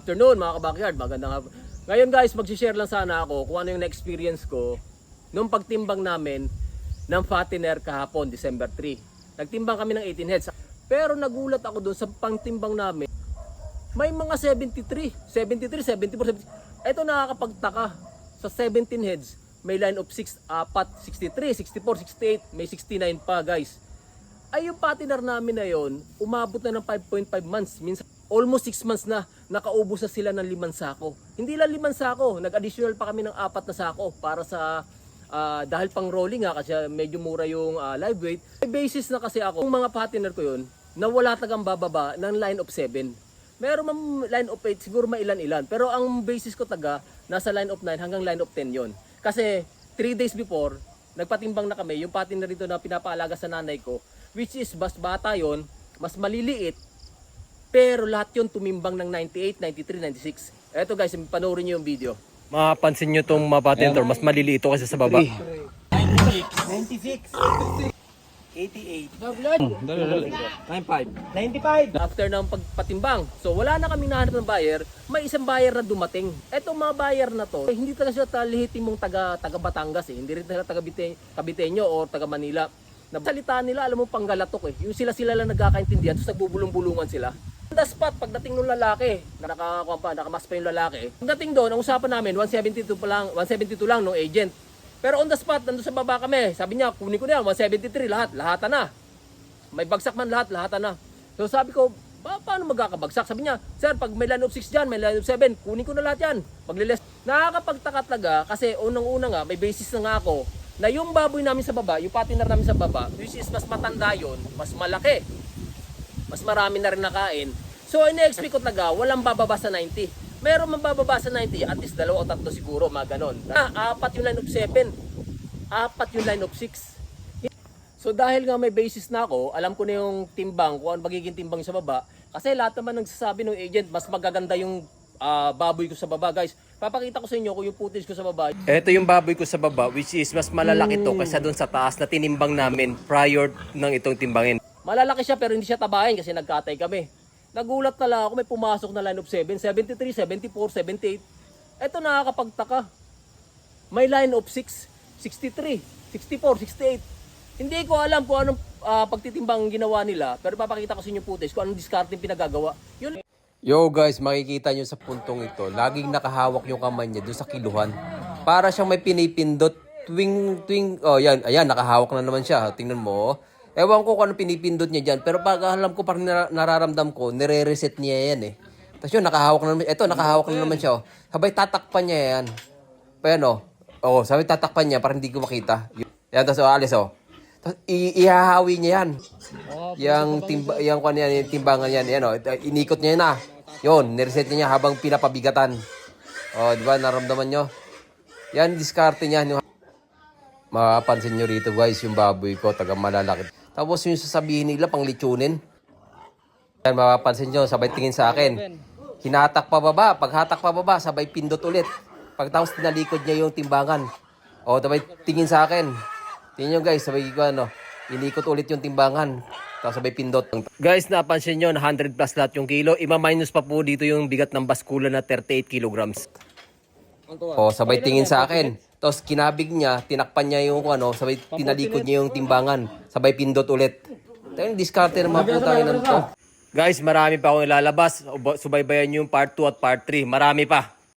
Afternoon mga ka-backyard, magandang hapon. Ngayon guys, mag-share lang sana ako kung ano yung na-experience ko nung pagtimbang namin ng fattener kahapon, December 3. Nagtimbang kami ng 18 heads. Pero nagulat ako dun sa pangtimbang namin. May mga 73, 74, 70. Ito nakakapagtaka. Sa 17 heads, may line of 6, 63, 64, 68, may 69 pa guys. Ay yung fattener namin na yon, umabot na ng 5.5 months. Minsan almost 6 months na, nakaubos na sila ng 5 sako. Hindi lang 5 sako, nag-additional pa kami ng 4 na sako para sa dahil pang rolling kasi medyo mura yung live weight. May basis na kasi ako, yung mga fattener ko yun, na wala tagang bababa ng line of 7. Meron mang line of 8, siguro mailan-ilan. Pero ang basis ko nasa line of 9 hanggang line of 10 yon. Kasi 3 days before, nagpatimbang na kami, yung fattener rito na pinapaalaga sa nanay ko, which is bata yon, mas maliliit. Pero lahat yon tumimbang ng 98, 93, 96. Eto guys, panoorin nyo yung video. Mapansin nyo itong mga patenter, mas maliliit ito kasi sa baba. 96, 88, 95. After ng pagpatimbang, so wala na kaming nahanap ng buyer, may isang buyer na dumating. Etong mga buyer na to, hindi talaga sila talihitimong taga Batangas hindi rin taga Caviteño o taga Manila. Salita nila, alam mo, panggalatok Yung sila lang nagkakaintindihan, tapos nagbubulong-bulungan sila. On the spot, pagdating ng lalaki, nakamas pa yung lalaki. Pagdating doon, ang usapan namin, 172 lang ng agent. Pero on the spot, nandun sa baba kami. Sabi niya, kunin ko na yan, 173 lahatan na. May bagsak man lahatan na. So sabi ko, paano magkakabagsak? Sabi niya, sir, pag may line of 6 dyan, may line of 7, kunin ko na lahat yan. Pagliles. Nakakapagtaka talaga kasi unang-una nga, may basis na nga ako, na yung baboy namin sa baba, yung fattener namin sa baba, which is mas matanda yon, mas malaki. Mas marami na rin nakain. So, ina-expect ko walang bababa sa 90. Meron man bababa sa 90, at least 2 o 3 siguro, mga ganon. 4 yung line of 7, 4 yung line of 6. So, dahil nga may basis na ako, alam ko na yung timbang, kung ano magiging timbang sa baba. Kasi lahat naman nagsasabi ng agent, mas magaganda yung baboy ko sa baba, guys. Papakita ko sa inyo kung yung footage ko sa baba. Ito yung baboy ko sa baba, which is mas malalaki to kaysa doon sa taas na tinimbang namin prior ng itong timbangin. Malalaki siya pero hindi siya tabahin kasi nagkatay kami. Nagulat na lang ako, may pumasok na line of 7, 73, 74, 78. Ito nakakapagtaka. May line of 6, 63, 64, 68. Hindi ko alam kung anong pagtitimbang ginawa nila, pero papakita ko sa inyo footage kung anong discarding pinagagawa. Yun. Yo guys, makikita nyo sa puntong ito, laging nakahawak yung kamay niya doon sa kiluhan. Para siyang may pinipindot oh yan, ayan, nakahawak na naman siya. Tingnan mo. Ewan ko kung ano pinipindot niya dyan. Pero pag alam ko, parang nararamdam ko, nire-reset niya yan Tapos yun, nakahawak na naman. Ito, nakahawak na naman siya Sabay tatakpan niya yan. Ayan sabay tatakpan niya para hindi ko makita. Yan, tapos alis Tapos ihahawi niya yan. Yung timbangan yan. Inikot niya na. Yun, nireset niya habang pinapabigatan. Di ba, naramdaman nyo? Yan, diskarte niya. Mapapansin nyo rito guys, yung baboy ko, taga malalaki. Tapos yung sasabihin nila, pang litsunin. Yan, mapapansin nyo, sabay tingin sa akin. Hinatak pa baba, paghatak pa baba, sabay pindot ulit. Pagtapos tinalikod niya yung timbangan. Sabay tingin sa akin. Tingin nyo guys, sabay inikot ulit yung timbangan. Tapos sabay pindot. Guys, napansin nyo, na 100 plus lahat yung kilo. Ima-minus pa po dito yung bigat ng baskula na 38 kilograms. Sabay tingin sa akin. Tapos kinabig niya, tinakpan niya yung sabay tinalikod niya yung timbangan. Sabay pindot ulit. Tayo diskarte ng mga putangin na to. Guys, marami pa akong ilalabas. Subaybayan yung part 2 at part 3. Marami pa.